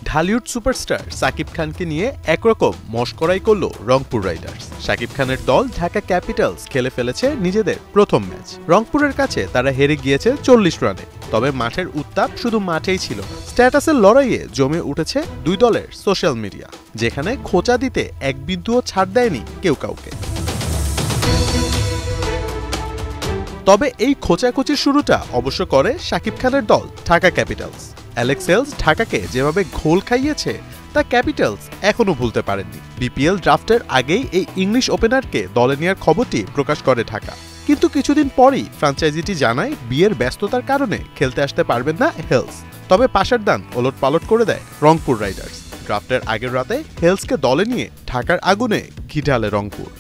Dhallywood superstar Shakib খানকে নিয়ে একরকম মশকরাই করল রংপুর রাইডার্স। সাকিব খানের দল ঢাকা ক্যাপিটালস খেলে ফেলেছে নিজেদের প্রথম ম্যাচ। রংপুরের কাছে তারা হেরে গিয়েছে 40 রানে। তবে মাঠের উত্তাপ শুধু মাঠেই ছিল, স্ট্যাটাসের লড়াইয়ে জমে উঠেছে দুই দলের সোশ্যাল মিডিয়া, যেখানে খোঁচা দিতে এক বিন্দুও ছাড় দেয়নি কেউ কাউকে। তবে এই খোঁচাখুচির শুরুটা অবশ্য করে সাকিব খানের দল ঢাকা ক্যাপিটালস। অ্যালেক্স হেলস ঢাকাকে যেভাবে ঘোল খাইয়েছে তা ক্যাপিটালস এখনো ভুলতে পারেননি। বিপিএল ড্রাফটের আগেই এই ইংলিশ ওপেনারকে দলে নেওয়ার খবরটি প্রকাশ করে ঢাকা, কিন্তু কিছুদিন পরই ফ্র্যাঞ্চাইজিটি জানায় বিয়ের ব্যস্ততার কারণে খেলতে আসতে পারবেন না হেলস। তবে পাশের দান ওলটপালট করে দেয় রংপুর রাইডার্স। ড্রাফটের আগের রাতে হেলসকে দলে নিয়ে ঢাকার আগুনে ঘি ঢালে রংপুর।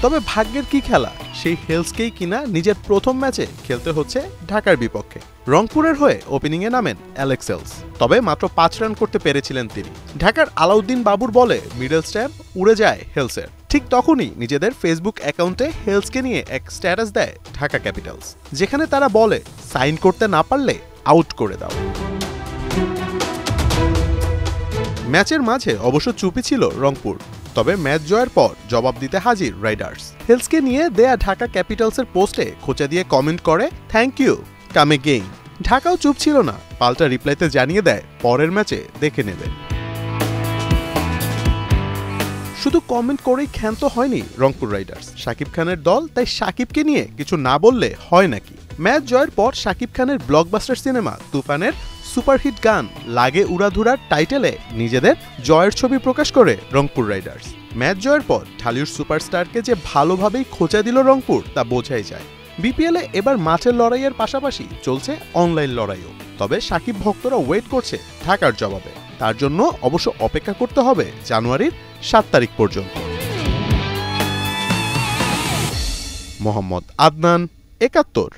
তবে ভাগ্যের কি খেলা, সেই হেলসকেই কিনা নিজের প্রথম ম্যাচে খেলতে হচ্ছে ঢাকার বিপক্ষে। রংপুরের হয়ে ওপেনিংয়ে নামেন অ্যালেক্স হেলস, তবে মাত্র 5 রান করতে পেরেছিলেন তিনি। ঢাকার আলাউদ্দিন বাবুর বলে মিডল স্ট্যাম্প উড়ে যায় হেলসের। ঠিক তখনই নিজেদের ফেসবুক অ্যাকাউন্টে হেলসকে নিয়ে এক স্ট্যাটাস দেয় ঢাকা ক্যাপিটালস, যেখানে তারা বলে সাইন করতে না পারলে আউট করে দাও। ম্যাচের মাঝে অবশ্য চুপি ছিল রংপুর, তবে ম্যাচ জয়ের পর জবাব দিতে হাজির রাইডার্স। হেলসকে নিয়ে দেয়া ঢাকা ক্যাপিটালসের পোস্টে খোঁচা দিয়ে কমেন্ট করে থ্যাংক ইউ, কাম এগেইন। ঢাকাও চুপ ছিল না, পাল্টা রিপ্লাইতে জানিয়ে দেয় পরের ম্যাচে দেখে নেবে। শুধু কমেন্ট করেই ক্ষান্ত হয়নি রংপুর রাইডার্স। সাকিব খানের দল তাই সাকিবকে নিয়ে কিছু না বললে হয় নাকি। ম্যাচ জয়ের পর সাকিব খানের ব্লকবাস্টার সিনেমা তুফানের সুপারহিট গান লাগে উড়াধুরার টাইটেলে নিজেদের জয়ের ছবি প্রকাশ করে রংপুর রাইডার্স। ম্যাচ জয়ের পর ঢালিউড সুপারস্টারকে যে ভালোভাবেই খোঁচা দিল রংপুর তা বোঝাই যায়। বিপিএলে এবার মাঠের লড়াইয়ের পাশাপাশি চলছে অনলাইন লড়াইও। তবে সাকিব ভক্তরা ওয়েট করছে ঢাকার জবাবে। তার জন্য অবশ্য অপেক্ষা করতে হবে জানুয়ারির 7 তারিখ পর্যন্ত। মোহাম্মদ আদনান, ৭১।